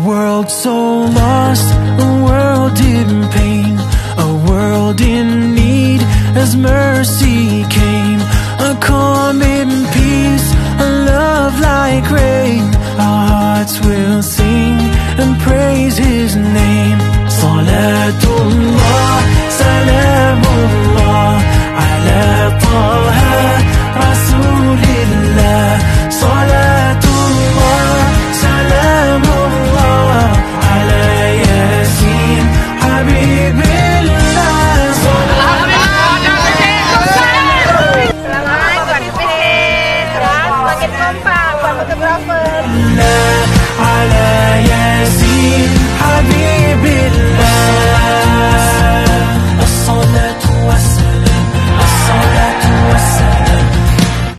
world so lost, a world in pain, a world in need as mercy came. A calm in peace, a love like rain. Our hearts will sing and praise His name. Salatullah, Salamullah ala Taha Rasulillah. Salatullah, Salamullah ala Yasin Habibillah. Semakin kompak buat fotografer. Ala Yasin Habibillah. As-salatu was